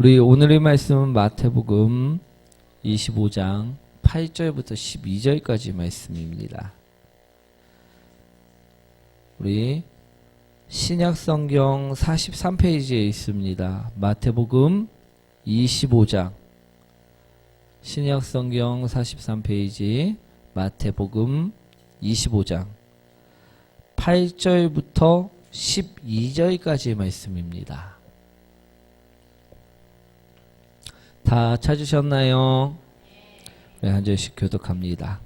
우리 오늘의 말씀은 마태복음 25장 8절부터 12절까지 말씀입니다. 우리 신약성경 43페이지에 있습니다. 마태복음 25장 신약성경 43페이지 마태복음 25장 8절부터 12절까지의 말씀입니다. 다 찾으셨나요? 네, 한 절씩 교독합니다.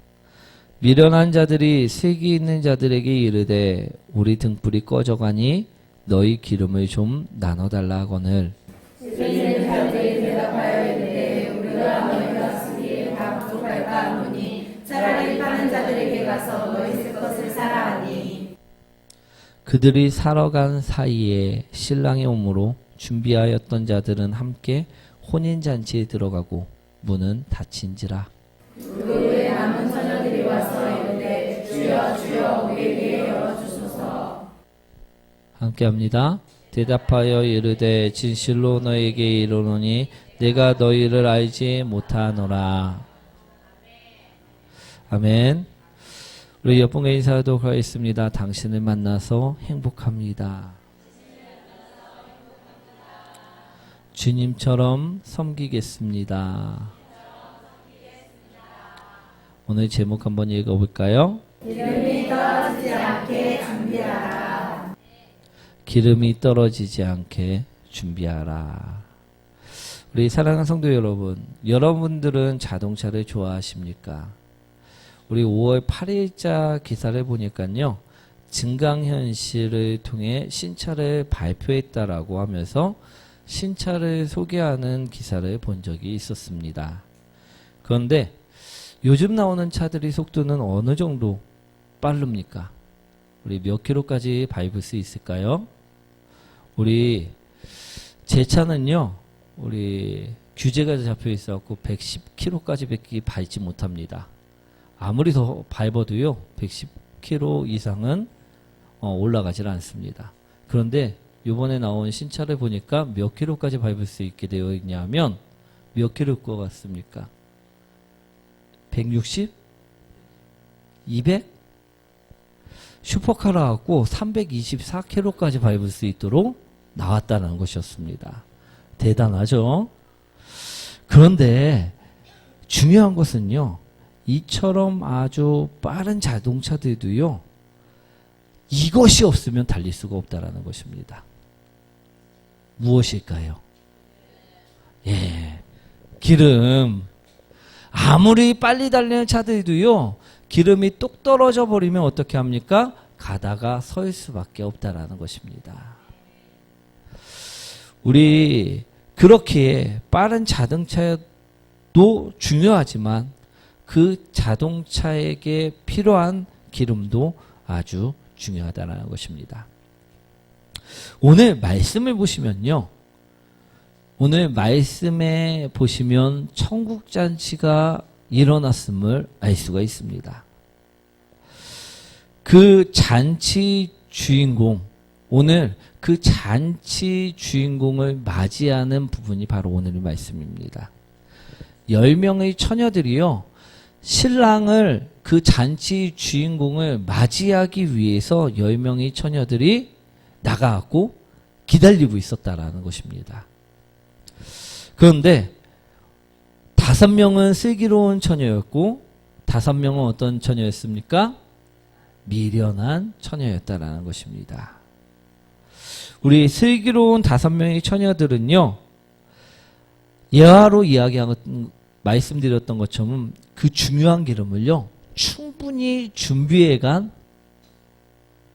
미련한 자들이 슬기 있는 자들에게 이르되 우리 등불이 꺼져가니 너희 기름을 좀 나눠달라 하거늘. 슬기 있는 자들이 대답하여 이르되 우리가 너희가 쓰기에 다 부족할까 하노니 차라리 파는 자들에게 가서 너희 쓸 것을 사라 하니. 그들이 사러 간 사이에 신랑이 오므로 준비하였던 자들은 함께 혼인잔치에 들어가고 문은 닫힌지라. 그 후에 남은 처녀들이 와서 이르되 주여 주여 우리에게 열어주소서. 함께합니다. 대답하여 이르되 진실로 너에게 이르노니 내가 너희를 알지 못하노라. 아멘. 우리 옆분과 인사하도록 하겠습니다. 당신을 만나서 행복합니다. 주님처럼 섬기겠습니다. 오늘 제목 한번 읽어볼까요? 기름이 떨어지지 않게 준비하라. 기름이 떨어지지 않게 준비하라. 우리 사랑하는 성도 여러분, 여러분들은 자동차를 좋아하십니까? 우리 5월 8일자 기사를 보니까요, 증강현실을 통해 신차를 발표했다라고 하면서 신차를 소개하는 기사를 본 적이 있었습니다. 그런데 요즘 나오는 차들이 속도는 어느 정도 빠릅니까? 우리 몇 킬로까지 밟을 수 있을까요? 우리 제 차는요, 우리 규제가 잡혀 있어갖고 110km까지 밟지 못합니다. 아무리 더 밟아도요, 110km 이상은 올라가질 않습니다. 그런데 이번에 나온 신차를 보니까 몇 킬로까지 밟을 수 있게 되어 있냐면 몇 킬로일 것 같습니까? 160? 200? 슈퍼카라 갖고 324킬로까지 밟을 수 있도록 나왔다는 것이었습니다. 대단하죠? 그런데 중요한 것은요, 이처럼 아주 빠른 자동차들도요, 이것이 없으면 달릴 수가 없다라는 것입니다. 무엇일까요? 예, 기름. 아무리 빨리 달리는 차들도요, 기름이 뚝 떨어져 버리면 어떻게 합니까? 가다가 설 수밖에 없다라는 것입니다. 우리 그렇게 빠른 자동차도 중요하지만 그 자동차에게 필요한 기름도 아주 중요하다는 것입니다. 오늘 말씀을 보시면요, 오늘 말씀에 보시면 천국잔치가 일어났음을 알 수가 있습니다. 그 잔치 주인공, 오늘 그 잔치 주인공을 맞이하는 부분이 바로 오늘의 말씀입니다. 10명의 처녀들이요, 신랑을, 그 잔치 주인공을 맞이하기 위해서 10명의 처녀들이 나가고 기다리고 있었다라는 것입니다. 그런데 5명은 슬기로운 처녀였고 5명은 어떤 처녀였습니까? 미련한 처녀였다라는 것입니다. 우리 슬기로운 5명의 처녀들은요, 예화로 말씀드렸던 것처럼 그 중요한 기름을요, 충분히 준비해간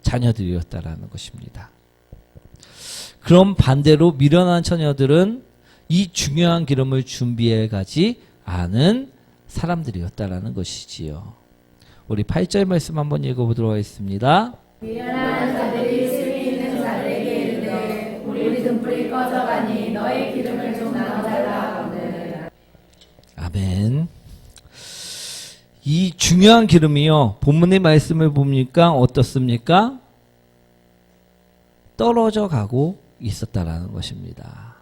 자녀들이었다라는 것입니다. 그럼 반대로 미련한 처녀들은 이 중요한 기름을 준비해 가지 않은 사람들이었다라는 것이지요. 우리 8절 말씀 한번 읽어보도록 하겠습니다. 미련한 자들이 슬기 있는 자들에게 이르되 우리 등불이 꺼져가니 너의 기름을 좀 나눠달라 하거늘. 아멘. 이 중요한 기름이요, 본문의 말씀을 보니까 어떻습니까? 떨어져 가고 있었다라는 것입니다.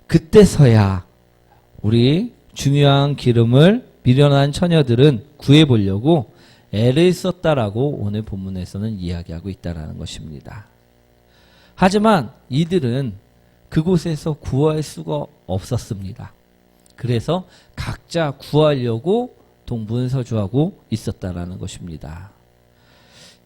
그때서야 우리 중요한 기름을 미련한 처녀들은 구해보려고 애를 썼다라고 오늘 본문에서는 이야기하고 있다는 것입니다. 하지만 이들은 그곳에서 구할 수가 없었습니다. 그래서 각자 구하려고 동분서주하고 있었다라는 것입니다.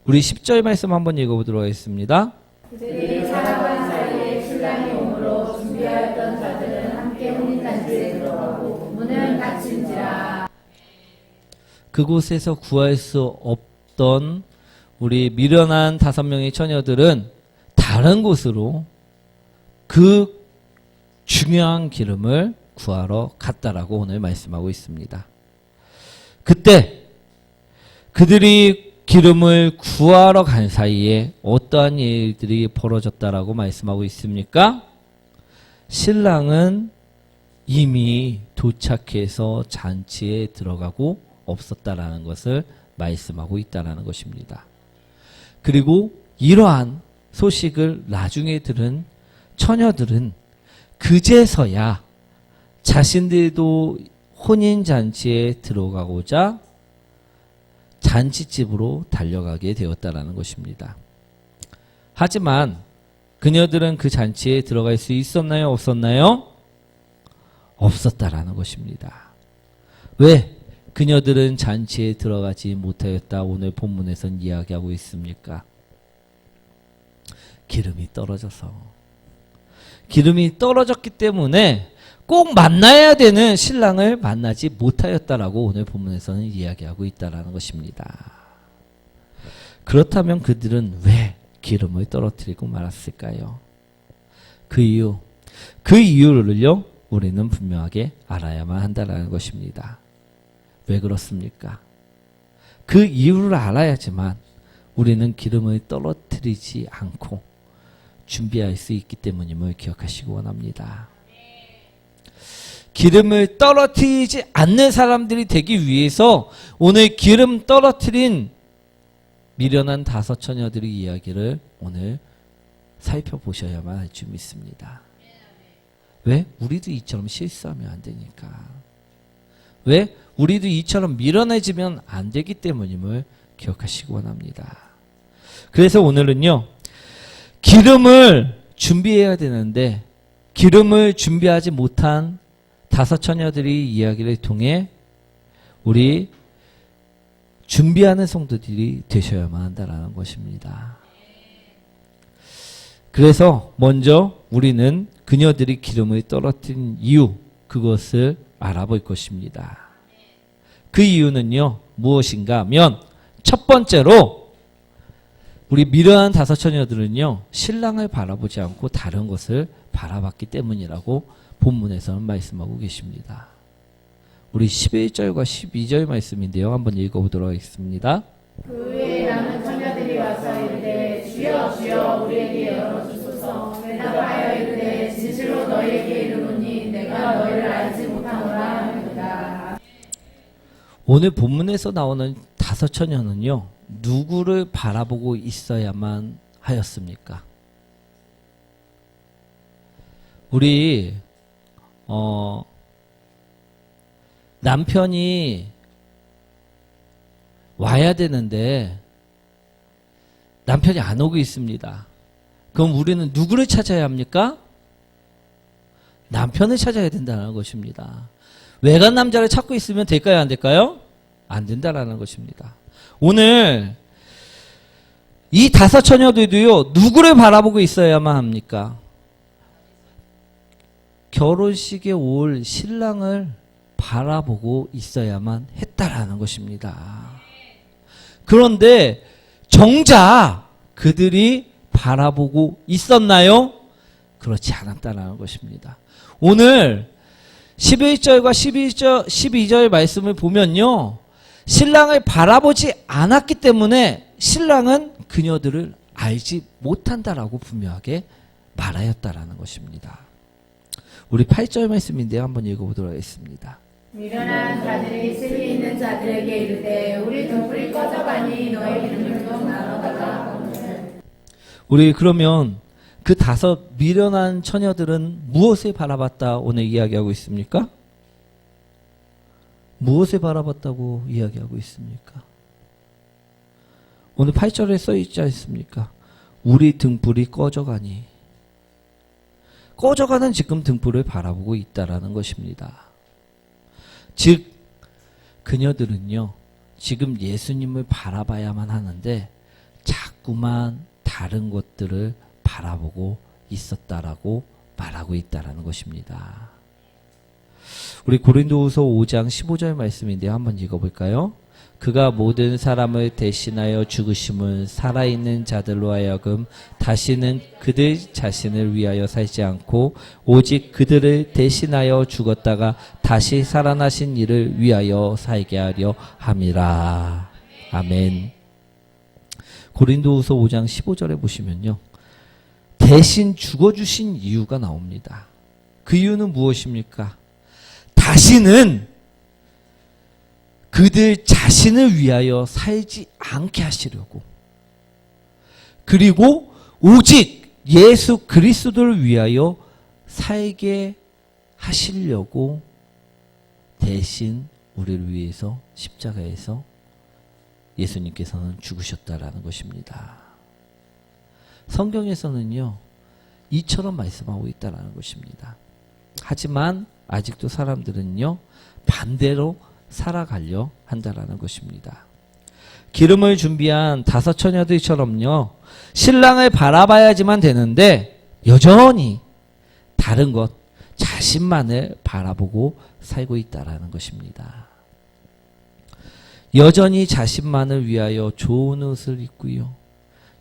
우리 10절 말씀 한번 읽어보도록 하겠습니다. 그들이 살아간 사이에 신랑이 오므로 준비하였던 자들은 함께 혼인잔치에 들어가고 문은 닫힌지라. 그곳에서 구할 수 없던 우리 미련한 5명의 처녀들은 다른 곳으로 그 중요한 기름을 구하러 갔다라고 오늘 말씀하고 있습니다. 그때 그들이 기름을 구하러 간 사이에 어떠한 일들이 벌어졌다라고 말씀하고 있습니까? 신랑은 이미 도착해서 잔치에 들어가고 없었다라는 것을 말씀하고 있다라는 것입니다. 그리고 이러한 소식을 나중에 들은 처녀들은 그제서야 자신들도 혼인잔치에 들어가고자 잔치집으로 달려가게 되었다라는 것입니다. 하지만 그녀들은 그 잔치에 들어갈 수 있었나요? 없었나요? 없었다라는 것입니다. 왜 그녀들은 잔치에 들어가지 못하였다 오늘 본문에선 이야기하고 있습니까? 기름이 떨어져서. 기름이 떨어졌기 때문에 꼭 만나야 되는 신랑을 만나지 못하였다라고 오늘 본문에서는 이야기하고 있다라는 것입니다. 그렇다면 그들은 왜 기름을 떨어뜨리고 말았을까요? 그 이유를요 우리는 분명하게 알아야만 한다라는 것입니다. 왜 그렇습니까? 그 이유를 알아야지만 우리는 기름을 떨어뜨리지 않고 준비할 수 있기 때문임을 기억하시기 원합니다. 기름을 떨어뜨리지 않는 사람들이 되기 위해서 오늘 기름 떨어뜨린 미련한 5 처녀들의 이야기를 오늘 살펴보셔야만 할 줄 믿습니다. 왜? 우리도 이처럼 실수하면 안 되니까. 왜? 우리도 이처럼 미련해지면 안 되기 때문임을 기억하시기 원합니다. 그래서 오늘은요. 기름을 준비해야 되는데 기름을 준비하지 못한 5 처녀들의 이야기를 통해 우리 준비하는 성도들이 되셔야만 한다는 것입니다. 그래서 먼저 우리는 그녀들이 기름을 떨어뜨린 이유 그것을 알아볼 것입니다. 그 이유는요 무엇인가 하면 첫 번째로 우리 미련한 5 처녀들은요 신랑을 바라보지 않고 다른 것을 바라봤기 때문이라고 본문에서는 말씀하고 계십니다. 우리 11절과 12절 말씀인데요. 한번 읽어보도록 하겠습니다. 그 후에 남은 처녀들이 와서 이르되 주여 주여 우리에게 열어주소서. 대답하여 이르되 진실로 너희에게 이르노니 내가 너희를 알지 못하노라 하는도다. 오늘 본문에서 나오는 5 처녀는요. 누구를 바라보고 있어야만 하였습니까? 우리 남편이 와야 되는데 남편이 안 오고 있습니다. 그럼 우리는 누구를 찾아야 합니까? 남편을 찾아야 된다는 것입니다. 외간 남자를 찾고 있으면 될까요? 안 될까요? 안 된다라는 것입니다. 오늘 이 5 처녀들도요. 누구를 바라보고 있어야만 합니까? 결혼식에 올 신랑을 바라보고 있어야만 했다라는 것입니다. 그런데 정작 그들이 바라보고 있었나요? 그렇지 않았다라는 것입니다. 오늘 11절과 12절 말씀을 보면요. 신랑을 바라보지 않았기 때문에 신랑은 그녀들을 알지 못한다라고 분명하게 말하였다라는 것입니다. 우리 8절 말씀인데요. 한번 읽어보도록 하겠습니다. 미련한 자들이 슬기 있는 자들에게 이르되 우리 등불이 꺼져가니 너희 기름을 좀 나눠달라 하거늘. 우리 그러면 그 5 미련한 처녀들은 무엇에 바라봤다 오늘 이야기하고 있습니까? 무엇에 바라봤다고 이야기하고 있습니까? 오늘 8절에 써 있지 않습니까? 우리 등불이 꺼져가니. 꺼져가는 지금 등불을 바라보고 있다라는 것입니다. 즉 그녀들은요 지금 예수님을 바라봐야만 하는데 자꾸만 다른 것들을 바라보고 있었다라고 말하고 있다라는 것입니다. 우리 고린도후서 5장 15절 말씀인데요. 한번 읽어볼까요? 그가 모든 사람을 대신하여 죽으심은 살아있는 자들로 하여금 다시는 그들 자신을 위하여 살지 않고 오직 그들을 대신하여 죽었다가 다시 살아나신 이를 위하여 살게 하려 함이라. 아멘. 고린도후서 5장 15절에 보시면요. 대신 죽어주신 이유가 나옵니다. 그 이유는 무엇입니까? 다시는 그들 자신을 위하여 살지 않게 하시려고, 그리고 오직 예수 그리스도를 위하여 살게 하시려고 대신 우리를 위해서 십자가에서 예수님께서는 죽으셨다라는 것입니다. 성경에서는요 이처럼 말씀하고 있다라는 것입니다. 하지만 아직도 사람들은요 반대로 살아가려 한다라는 것입니다. 기름을 준비한 5 처녀들처럼요 신랑을 바라봐야지만 되는데 여전히 다른 것 자신만을 바라보고 살고 있다라는 것입니다. 여전히 자신만을 위하여 좋은 옷을 입고요,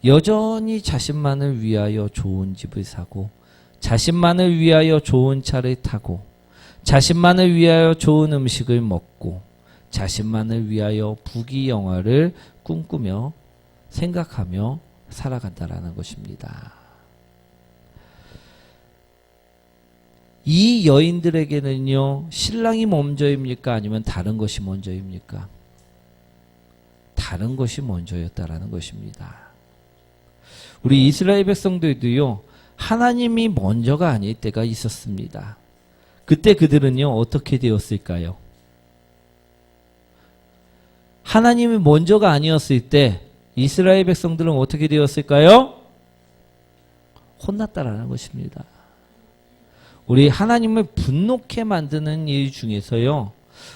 여전히 자신만을 위하여 좋은 집을 사고, 자신만을 위하여 좋은 차를 타고, 자신만을 위하여 좋은 음식을 먹고, 자신만을 위하여 부귀영화를 꿈꾸며 생각하며 살아간다라는 것입니다. 이 여인들에게는요 신랑이 먼저입니까? 아니면 다른 것이 먼저입니까? 다른 것이 먼저였다라는 것입니다. 우리 이스라엘 백성들도요 하나님이 먼저가 아닐 때가 있었습니다. 그때 그들은요 어떻게 되었을까요? 하나님이 먼저가 아니었을 때 이스라엘 백성들은 어떻게 되었을까요? 혼났다라는 것입니다. 우리 하나님을 분노케 만드는 일 중에서요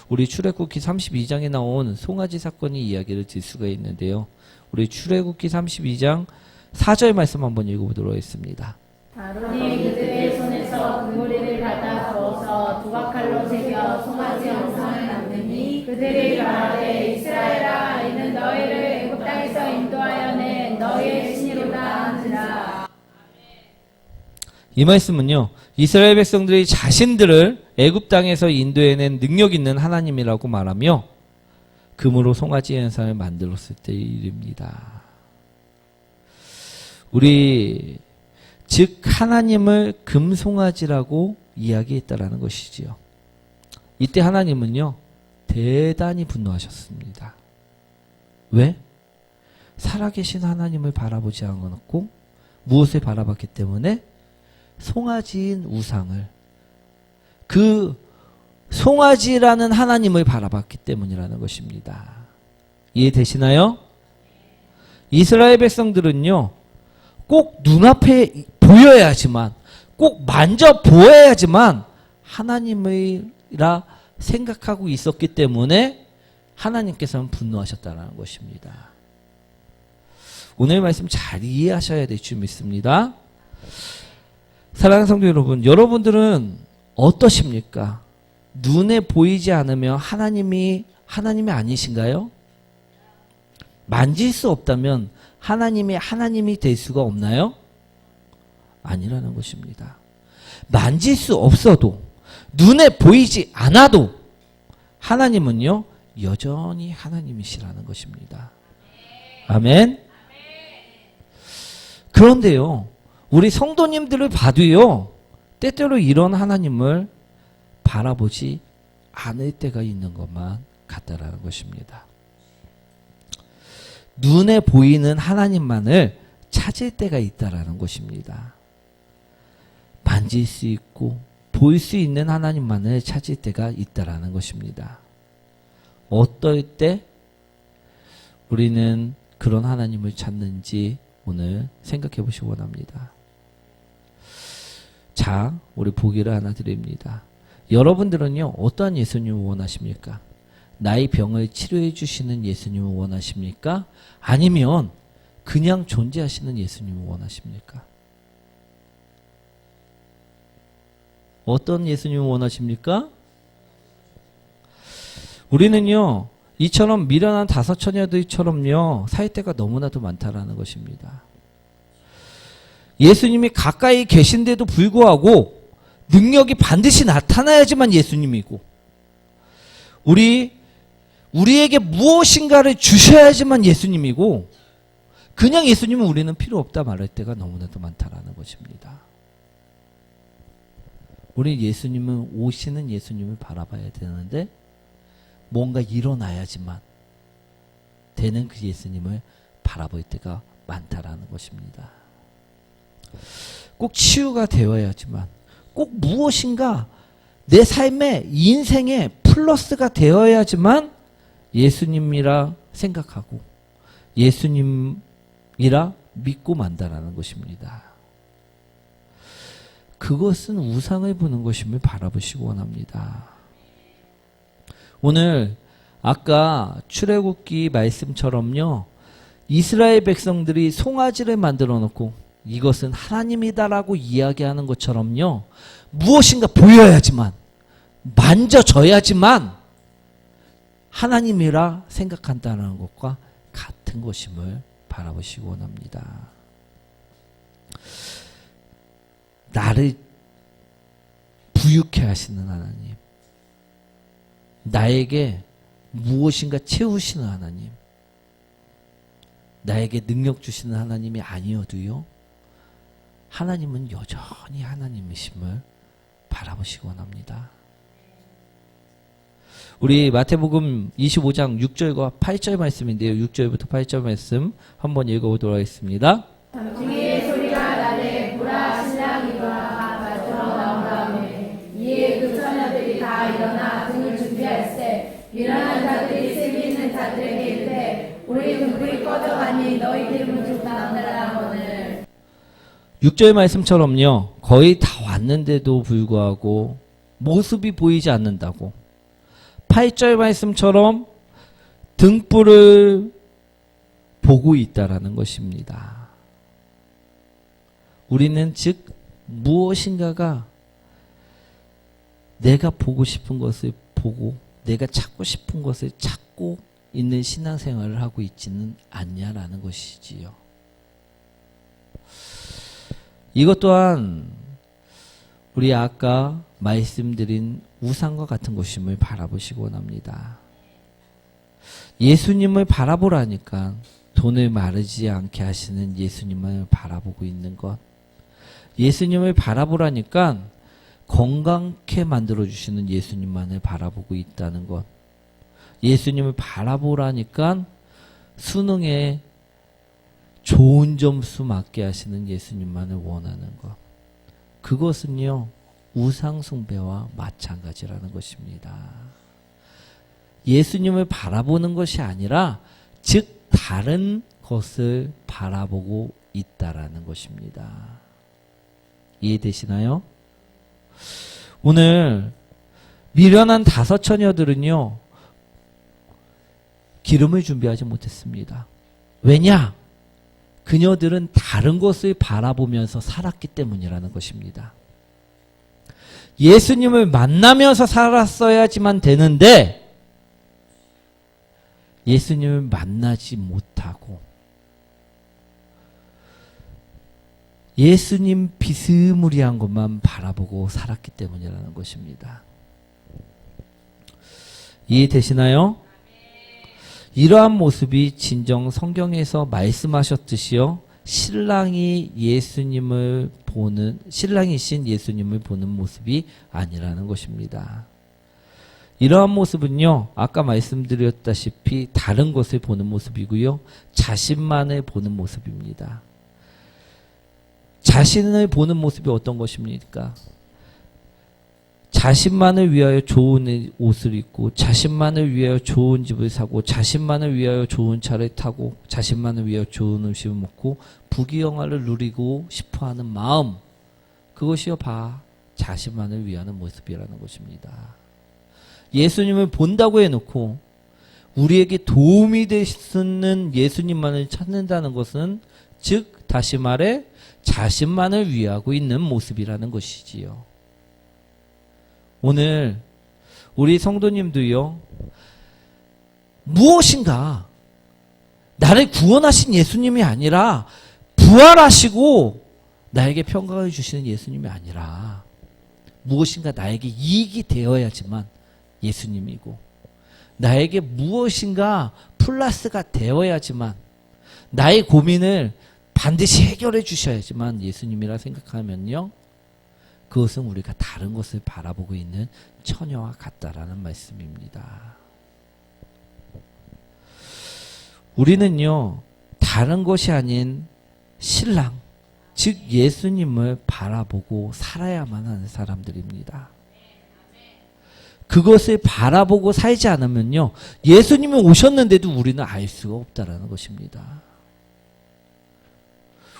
우리 출애굽기 32장에 나온 송아지 사건의 이야기를 들 수가 있는데요. 우리 출애굽기 32장 4절 말씀 한번 읽어보도록 하겠습니다. 아론이 그들의 손에서 금고리를 받아 부어서 두각칼로 새겨 송아지 영상을 만드니 그들이 말하되 이스라엘아 이는 너희를 애굽 땅에서 인도하여 낸 너희의 신이로다 하니라. 이 말씀은요 이스라엘 백성들이 자신들을 애굽 땅에서 인도해낸 능력 있는 하나님이라고 말하며 금으로 송아지 현상을 만들었을 때의 일입니다. 우리 즉 하나님을 금송아지라고 이야기했다라는 것이지요. 이때 하나님은요 대단히 분노하셨습니다. 왜? 살아계신 하나님을 바라보지 않았고 무엇을 바라봤기 때문에? 송아지인 우상을, 그 송아지라는 하나님을 바라봤기 때문이라는 것입니다. 이해되시나요? 이스라엘 백성들은요 꼭 눈앞에 보여야지만, 꼭 만져보아야지만 하나님이라 생각하고 있었기 때문에 하나님께서는 분노하셨다는 것입니다. 오늘 말씀 잘 이해하셔야 될 줄 믿습니다. 사랑하는 성도 여러분, 여러분들은 어떠십니까? 눈에 보이지 않으면 하나님이 아니신가요? 만질 수 없다면 하나님이 될 수가 없나요? 아니라는 것입니다. 만질 수 없어도, 눈에 보이지 않아도 하나님은요 여전히 하나님이시라는 것입니다. 아멘. 그런데요 우리 성도님들을 봐도요 때때로 이런 하나님을 바라보지 않을 때가 있는 것만 같다라는 것입니다. 눈에 보이는 하나님만을 찾을 때가 있다라는 것입니다. 만질 수 있고 볼 수 있는 하나님만을 찾을 때가 있다라는 것입니다. 어떨 때 우리는 그런 하나님을 찾는지 오늘 생각해 보시기 원합니다. 자, 우리 보기를 하나 드립니다. 여러분들은요, 어떠한 예수님을 원하십니까? 나의 병을 치료해 주시는 예수님을 원하십니까? 아니면 그냥 존재하시는 예수님을 원하십니까? 어떤 예수님을 원하십니까? 우리는요, 이처럼 미련한 다섯 처녀들처럼요, 살 때가 너무나도 많다라는 것입니다. 예수님이 가까이 계신데도 불구하고 능력이 반드시 나타나야지만 예수님이고, 우리에게 무엇인가를 주셔야지만 예수님이고, 그냥 예수님은 우리는 필요 없다 말할 때가 너무나도 많다라는 것입니다. 우리 예수님은 오시는 예수님을 바라봐야 되는데 뭔가 일어나야지만 되는 그 예수님을 바라볼 때가 많다라는 것입니다. 꼭 치유가 되어야지만, 꼭 무엇인가 내 삶의 인생의 플러스가 되어야지만 예수님이라 생각하고 예수님이라 믿고 만다라는 것입니다. 그것은 우상을 보는 것임을 바라보시기 원합니다. 오늘 아까 출애굽기 말씀처럼요, 이스라엘 백성들이 송아지를 만들어 놓고 이것은 하나님이다라고 이야기하는 것처럼요, 무엇인가 보여야지만, 만져져야지만 하나님이라 생각한다는 것과 같은 것임을 바라보시기 원합니다. 나를 부유케 하시는 하나님, 나에게 무엇인가 채우시는 하나님, 나에게 능력 주시는 하나님이 아니어도요, 하나님은 여전히 하나님이심을 바라보시기 원합니다. 우리 마태복음 25장 6절과 8절 말씀인데요. 6절부터 8절 말씀 한번 읽어보도록 하겠습니다. 중에 소리가 나되 보라 신랑이가 밭으로 나온 다음에 이에 그 처녀들이 다 일어나 등을 준비할세. 미련한 자들이 슬기 있는 자들에게 이르되 우리 등불이 꺼져가니 너희 기름은 좀 나오느라 하거늘. 6절 말씀처럼요, 거의 다 왔는데도 불구하고 모습이 보이지 않는다고. 8절 말씀처럼 등불을 보고 있다라는 것입니다. 우리는 즉 무엇인가가 내가 보고 싶은 것을 보고 내가 찾고 싶은 것을 찾고 있는 신앙생활을 하고 있지는 않냐라는 것이지요. 이것 또한 우리 아까 말씀드린 우상과 같은 것임을 바라보시기 원합니다. 예수님을 바라보라니까 돈을 마르지 않게 하시는 예수님을 바라보고 있는 것, 예수님을 바라보라니까 건강케 만들어주시는 예수님만을 바라보고 있다는 것, 예수님을 바라보라니까 수능에 좋은 점수 맞게 하시는 예수님만을 원하는 것, 그것은요 우상 숭배와 마찬가지라는 것입니다. 예수님을 바라보는 것이 아니라 즉 다른 것을 바라보고 있다라는 것입니다. 이해되시나요? 오늘 미련한 다섯 처녀들은요 기름을 준비하지 못했습니다. 왜냐? 그녀들은 다른 것을 바라보면서 살았기 때문이라는 것입니다. 예수님을 만나면서 살았어야지만 되는데 예수님을 만나지 못하고 예수님 비스무리한 것만 바라보고 살았기 때문이라는 것입니다. 이해되시나요? 이러한 모습이 진정 성경에서 말씀하셨듯이요, 신랑이신 예수님을 보는 모습이 아니라는 것입니다. 이러한 모습은요, 아까 말씀드렸다시피 다른 것을 보는 모습이고요, 자신만을 보는 모습입니다. 자신을 보는 모습이 어떤 것입니까? 자신만을 위하여 좋은 옷을 입고, 자신만을 위하여 좋은 집을 사고, 자신만을 위하여 좋은 차를 타고, 자신만을 위하여 좋은 음식을 먹고 부귀영화를 누리고 싶어하는 마음, 그것이요 자신만을 위하는 모습이라는 것입니다. 예수님을 본다고 해놓고 우리에게 도움이 될 수 있는 예수님만을 찾는다는 것은, 즉 다시 말해 자신만을 위하고 있는 모습이라는 것이지요. 오늘 우리 성도님도요, 무엇인가 나를 구원하신 예수님이 아니라 부활하시고 나에게 평강을 주시는 예수님이 아니라 무엇인가 나에게 이익이 되어야지만 예수님이고, 나에게 무엇인가 플러스가 되어야지만, 나의 고민을 반드시 해결해 주셔야지만 예수님이라 생각하면요, 그것은 우리가 다른 것을 바라보고 있는 처녀와 같다라는 말씀입니다. 우리는요, 다른 것이 아닌 신랑, 즉 예수님을 바라보고 살아야만 하는 사람들입니다. 그것을 바라보고 살지 않으면요, 예수님이 오셨는데도 우리는 알 수가 없다라는 것입니다.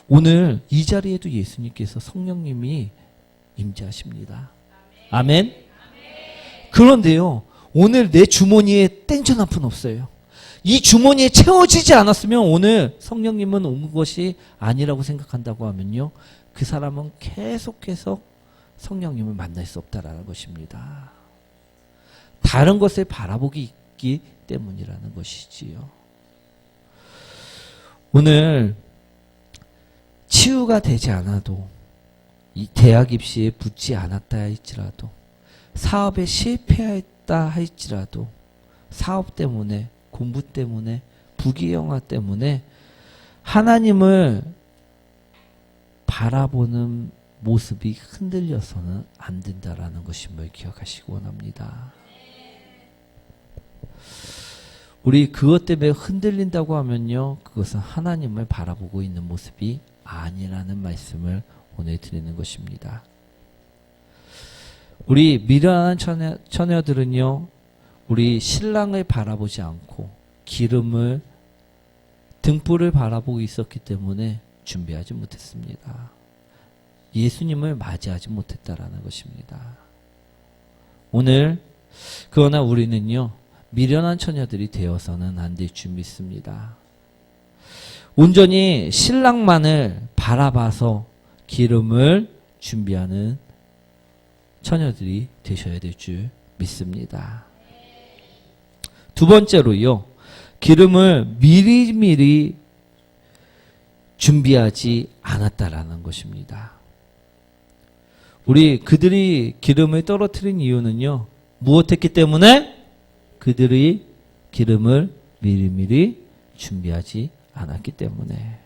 오늘 이 자리에도 예수님께서 성령님이 임재하십니다. 아멘. 그런데요, 오늘 내 주머니에 땡전 한 푼 없어요. 이 주머니에 채워지지 않았으면 오늘 성령님은 온 것이 아니라고 생각한다고 하면요, 그 사람은 계속해서 성령님을 만날 수 없다라는 것입니다. 다른 것을 바라보기 있기 때문이라는 것이지요. 오늘 치유가 되지 않아도, 이 대학 입시에 붙지 않았다 할지라도, 사업에 실패했다 할지라도, 사업 때문에, 공부 때문에, 부귀영화 때문에 하나님을 바라보는 모습이 흔들려서는 안 된다라는 것임을 기억하시기 원합니다. 우리 그것 때문에 흔들린다고 하면요, 그것은 하나님을 바라보고 있는 모습이 아니라는 말씀을 오늘 드리는 것입니다. 우리 미련한 처녀들은요, 우리 신랑을 바라보지 않고 기름을, 등불을 바라보고 있었기 때문에 준비하지 못했습니다. 예수님을 맞이하지 못했다라는 것입니다. 오늘 그러나 우리는요, 미련한 처녀들이 되어서는 안 될 줄 믿습니다. 온전히 신랑만을 바라봐서 기름을 준비하는 처녀들이 되셔야 될 줄 믿습니다. 두 번째로요, 기름을 미리미리 준비하지 않았다라는 것입니다. 우리 그들이 기름을 떨어뜨린 이유는요, 무엇했기 때문에? 그들이 기름을 미리미리 준비하지 않았기 때문에.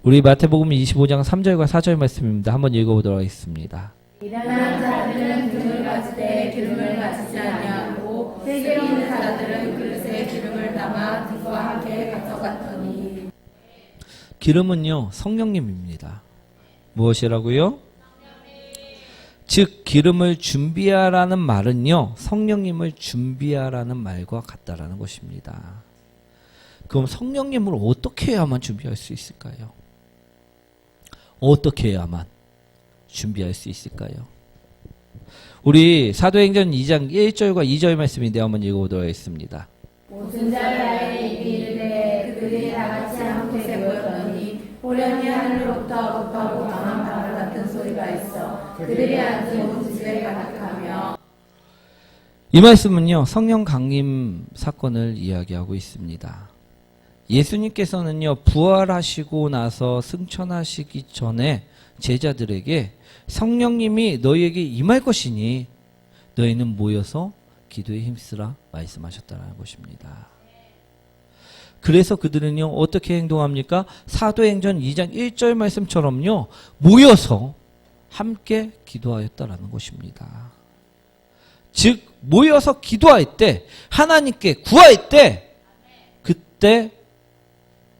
우리 마태복음 25장 3절과 4절 말씀입니다. 한번 읽어보도록 하겠습니다. 미련한 자들은 기름을 가질 때 기름을 가지지 아니하고 세게 있는 자들은 그릇에 기름을 담아 등과 함께 가져갔더니. 기름은요, 성령님입니다. 무엇이라고요? 즉 기름을 준비하라는 말은요, 성령님을 준비하라는 말과 같다라는 것입니다. 그럼 성령님을 어떻게 해야만 준비할 수 있을까요? 어떻게 해야만 준비할 수 있을까요? 우리 사도행전 2장 1절과 2절 말씀인데 한번 읽어보도록 하겠습니다. 모든 자를 이르되 그들이 다 같이 함께 모였더니 호련히 하늘로부터 급하고 강한 바람 같은 소리가 있어 그들이 앉은 온 집에 가득하며. 이 말씀은요, 성령 강림 사건을 이야기하고 있습니다. 예수님께서는요, 부활하시고 나서 승천하시기 전에 제자들에게 성령님이 너희에게 임할 것이니 너희는 모여서 기도에 힘쓰라 말씀하셨다는 것입니다. 그래서 그들은요, 어떻게 행동합니까? 사도행전 2장 1절 말씀처럼요, 모여서 함께 기도하였다라는 것입니다. 즉 모여서 기도할 때, 하나님께 구할 때, 그때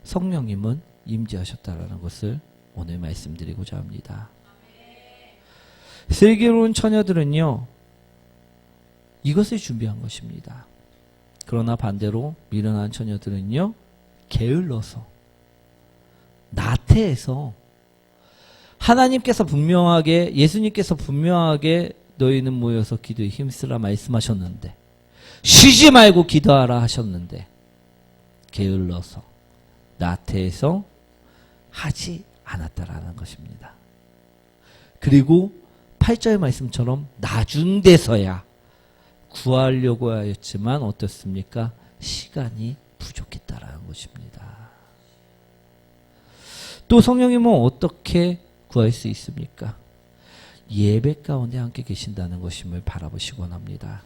성령님은 임재하셨다라는 것을 오늘 말씀드리고자 합니다. 슬기로운 처녀들은요, 이것을 준비한 것입니다. 그러나 반대로 미련한 처녀들은요, 게을러서, 나태해서, 하나님께서 분명하게, 예수님께서 분명하게 너희는 모여서 기도에 힘쓰라 말씀하셨는데, 쉬지 말고 기도하라 하셨는데, 게을러서, 나태해서 하지 않았다라는 것입니다. 그리고 8절 말씀처럼 나중 돼서야 구하려고 하였지만 어떻습니까? 시간이 부족했다라는 것입니다. 또 성령님은 어떻게 구할 수 있습니까? 예배 가운데 함께 계신다는 것임을 바라보시기 원합니다.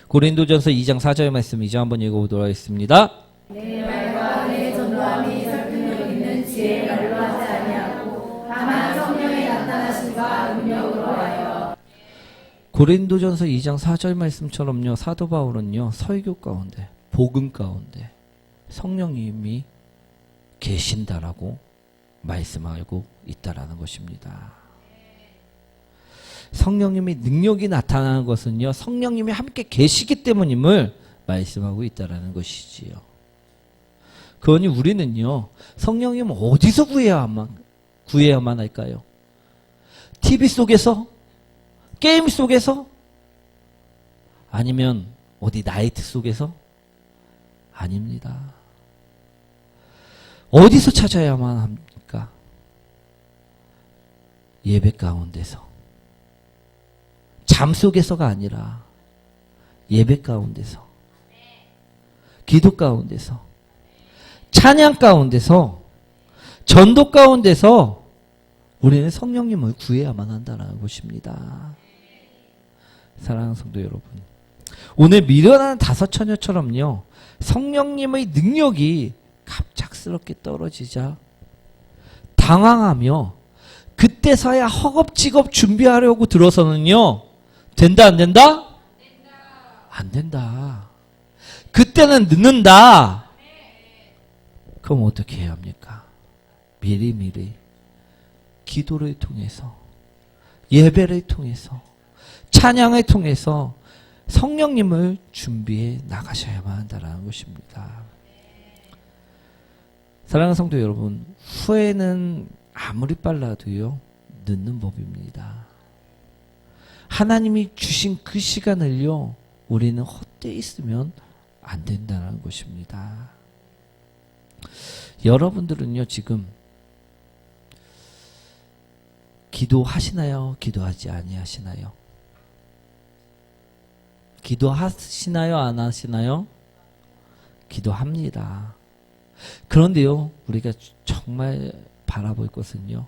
고린도전서 2장 4절 말씀 이제 한번 읽어보도록 하겠습니다. 내 말과 내 전도함이 설득력 있는 지혜의 말로 하지 아니하고 다만 성령의 나타나심과 능력으로 하여. 고린도전서 2장 4절 말씀처럼요, 사도 바울은요, 설교 가운데, 복음 가운데 성령님이 계신다라고 말씀하고 있다라는 것입니다. 성령님의 능력이 나타나는 것은요, 성령님이 함께 계시기 때문임을 말씀하고 있다라는 것이지요. 그러니 우리는요, 성령님 어디서 구해야만 할까요? TV 속에서? 게임 속에서? 아니면 어디 나이트 속에서? 아닙니다. 어디서 찾아야만 합니까? 예배 가운데서. 잠 속에서가 아니라 예배 가운데서, 기도 가운데서, 찬양 가운데서, 전도 가운데서 우리는 성령님을 구해야만 한다는 것입니다. 사랑하는 성도 여러분, 오늘 미련한 다섯 처녀처럼요, 성령님의 능력이 갑작스럽게 떨어지자 당황하며 그때서야 허겁지겁 준비하려고 들어서는요, 된다 안 된다? 안 된다. 그때는 늦는다. 그럼 어떻게 해야 합니까? 미리미리 기도를 통해서, 예배를 통해서, 찬양을 통해서 성령님을 준비해 나가셔야만 한다는 것입니다. 사랑하는 성도 여러분, 후회는 아무리 빨라도요, 늦는 법입니다. 하나님이 주신 그 시간을요, 우리는 헛되이 쓰면 안 된다는 것입니다. 여러분들은요, 지금 기도하시나요? 기도하지 아니하시나요? 기도하시나요? 안 하시나요? 기도합니다. 그런데요, 우리가 정말 바라볼 것은요,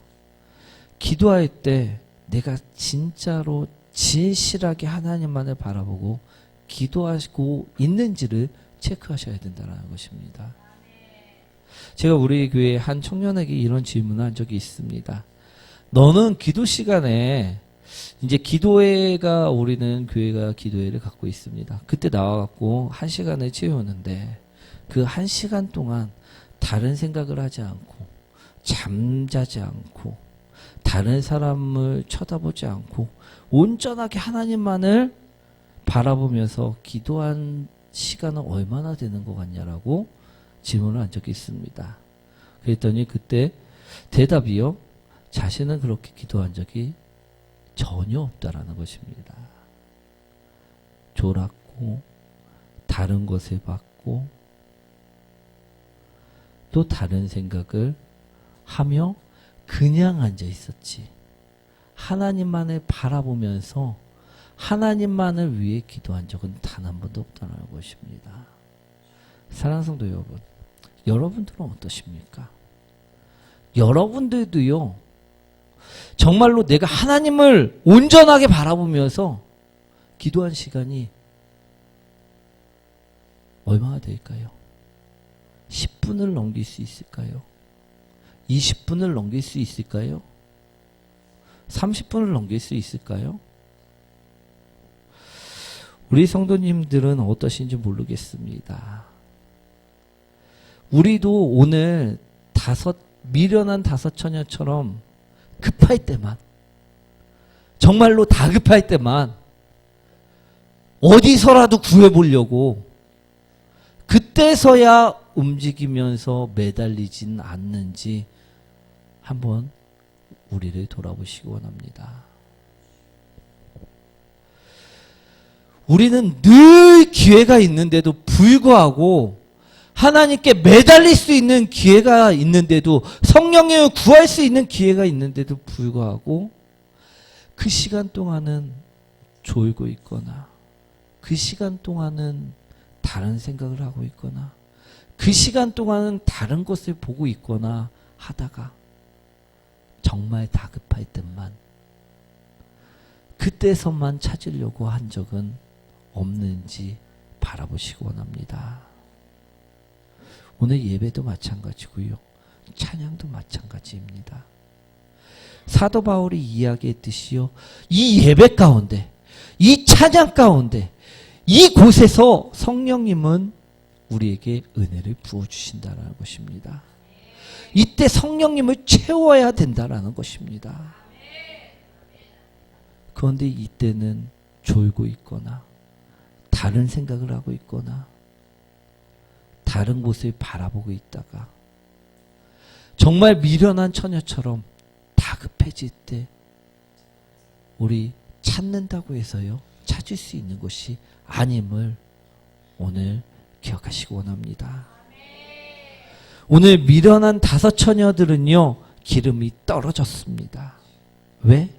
기도할 때 내가 진짜로 진실하게 하나님만을 바라보고 기도하시고 있는지를 체크하셔야 된다는 것입니다. 제가 우리 교회 한 청년에게 이런 질문을 한 적이 있습니다. 너는 기도 시간에, 이제 기도회가, 우리는 교회가 기도회를 갖고 있습니다. 그때 나와갖고 1시간을 채우는데 그 1시간 동안 다른 생각을 하지 않고, 잠자지 않고, 다른 사람을 쳐다보지 않고 온전하게 하나님만을 바라보면서 기도한 시간은 얼마나 되는 것 같냐라고 질문을 한 적이 있습니다. 그랬더니 그때 대답이요, 자신은 그렇게 기도한 적이 전혀 없다라는 것입니다. 졸았고, 다른 것을 봤고, 또 다른 생각을 하며 그냥 앉아 있었지. 하나님만을 바라보면서 하나님만을 위해 기도한 적은 단 한 번도 없다는 것입니다. 사랑하는 성도 여러분, 여러분들은 어떠십니까? 여러분들도요, 정말로 내가 하나님을 온전하게 바라보면서 기도한 시간이 얼마나 될까요? 10분을 넘길 수 있을까요? 20분을 넘길 수 있을까요? 30분을 넘길 수 있을까요? 우리 성도님들은 어떠신지 모르겠습니다. 우리도 오늘 미련한 다섯 처녀처럼 급할 때만, 정말로 다급할 때만 어디서라도 구해보려고 그때서야 움직이면서 매달리진 않는지 한번 우리를 돌아보시기 원합니다. 우리는 늘 기회가 있는데도 불구하고, 하나님께 매달릴 수 있는 기회가 있는데도, 성령님을 구할 수 있는 기회가 있는데도 불구하고 그 시간 동안은 졸고 있거나, 그 시간 동안은 다른 생각을 하고 있거나, 그 시간 동안은 다른 것을 보고 있거나 하다가 정말 다급할 때만, 그때서만 찾으려고 한 적은 없는지 바라보시기 원합니다. 오늘 예배도 마찬가지고요. 찬양도 마찬가지입니다. 사도 바울이 이야기했듯이요. 이 예배 가운데, 이 찬양 가운데, 이곳에서 성령님은 우리에게 은혜를 부어주신다는 것입니다. 이때 성령님을 채워야 된다는 것입니다. 그런데 이때는 졸고 있거나, 다른 생각을 하고 있거나, 다른 곳을 바라보고 있다가, 정말 미련한 처녀처럼 다급해질 때 우리 찾는다고 해서요 찾을 수 있는 것이 아님을 오늘 기억하시기 원합니다. 오늘 미련한 다섯 처녀들은요 기름이 떨어졌습니다. 왜?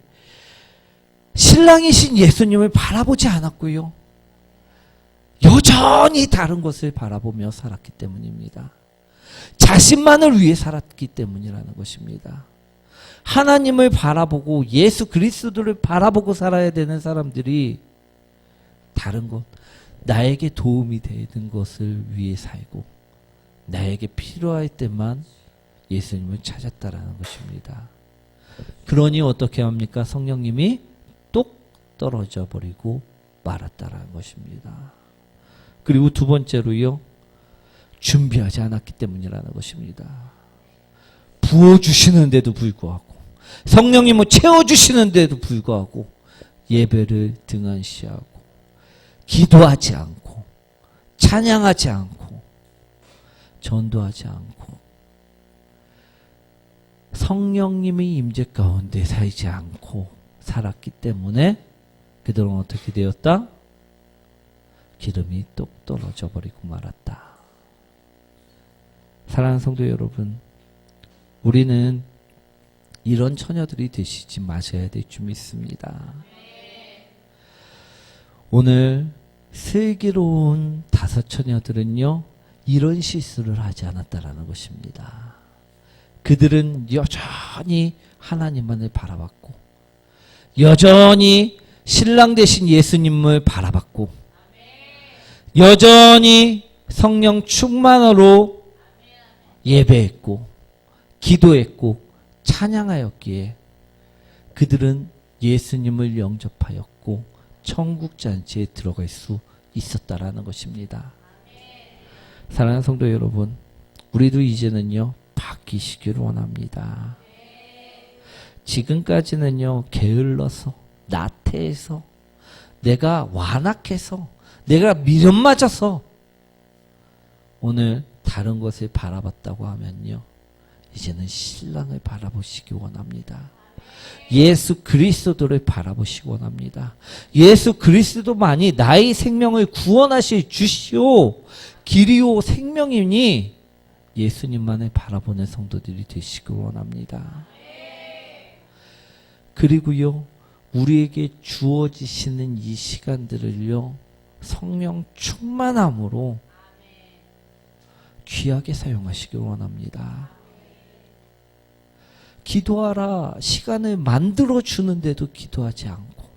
신랑이신 예수님을 바라보지 않았고요, 여전히 다른 것을 바라보며 살았기 때문입니다. 자신만을 위해 살았기 때문이라는 것입니다. 하나님을 바라보고 예수 그리스도를 바라보고 살아야 되는 사람들이 다른 것, 나에게 도움이 되는 것을 위해 살고 나에게 필요할 때만 예수님을 찾았다라는 것입니다. 그러니 어떻게 합니까? 성령님이 똑 떨어져 버리고 말았다라는 것입니다. 그리고 두 번째로요, 준비하지 않았기 때문이라는 것입니다. 부어주시는데도 불구하고, 성령님을 채워주시는데도 불구하고 예배를 등한시하고 기도하지 않고 찬양하지 않고 전도하지 않고 성령님의 임재 가운데 살지 않고 살았기 때문에 그들은 어떻게 되었다? 기름이 똑 떨어져 버리고 말았다. 사랑하는 성도 여러분, 우리는 이런 처녀들이 되시지 마셔야 될 줄 믿습니다. 오늘 슬기로운 다섯 처녀들은요 이런 실수를 하지 않았다라는 것입니다. 그들은 여전히 하나님만을 바라봤고, 여전히 신랑 되신 예수님을 바라봤고, 여전히 성령 충만으로 예배했고 기도했고 찬양하였기에 그들은 예수님을 영접하였고 천국 잔치에 들어갈 수 있었다라는 것입니다. 사랑하는 성도 여러분, 우리도 이제는요 바뀌시기를 원합니다. 지금까지는요 게을러서, 나태해서, 내가 완악해서, 내가 미련 맞아서 오늘 다른 것을 바라봤다고 하면요, 이제는 신랑을 바라보시기 원합니다. 예수 그리스도를 바라보시기 원합니다. 예수 그리스도만이 나의 생명을 구원하실 주시오 길이오 생명이니 예수님만을 바라보는 성도들이 되시기 원합니다. 그리고요 우리에게 주어지시는 이 시간들을요 성령 충만함으로 귀하게 사용하시길 원합니다. 기도하라 시간을 만들어 주는데도 기도하지 않고,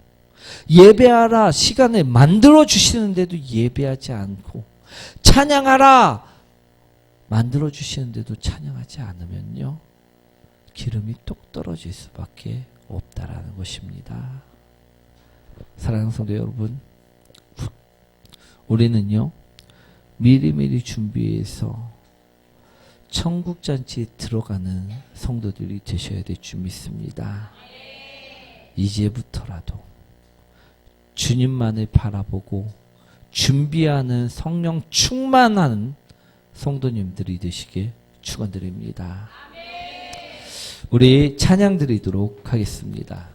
예배하라 시간을 만들어 주시는데도 예배하지 않고, 찬양하라 만들어 주시는데도 찬양하지 않으면요 기름이 똑 떨어질 수밖에 없다라는 것입니다. 사랑하는 성도 여러분, 우리는요 미리미리 준비해서 천국잔치에 들어가는 성도들이 되셔야 될 줄 믿습니다. 이제부터라도 주님만을 바라보고 준비하는 성령 충만한 성도님들이 되시길 축원드립니다. 우리 찬양 드리도록 하겠습니다.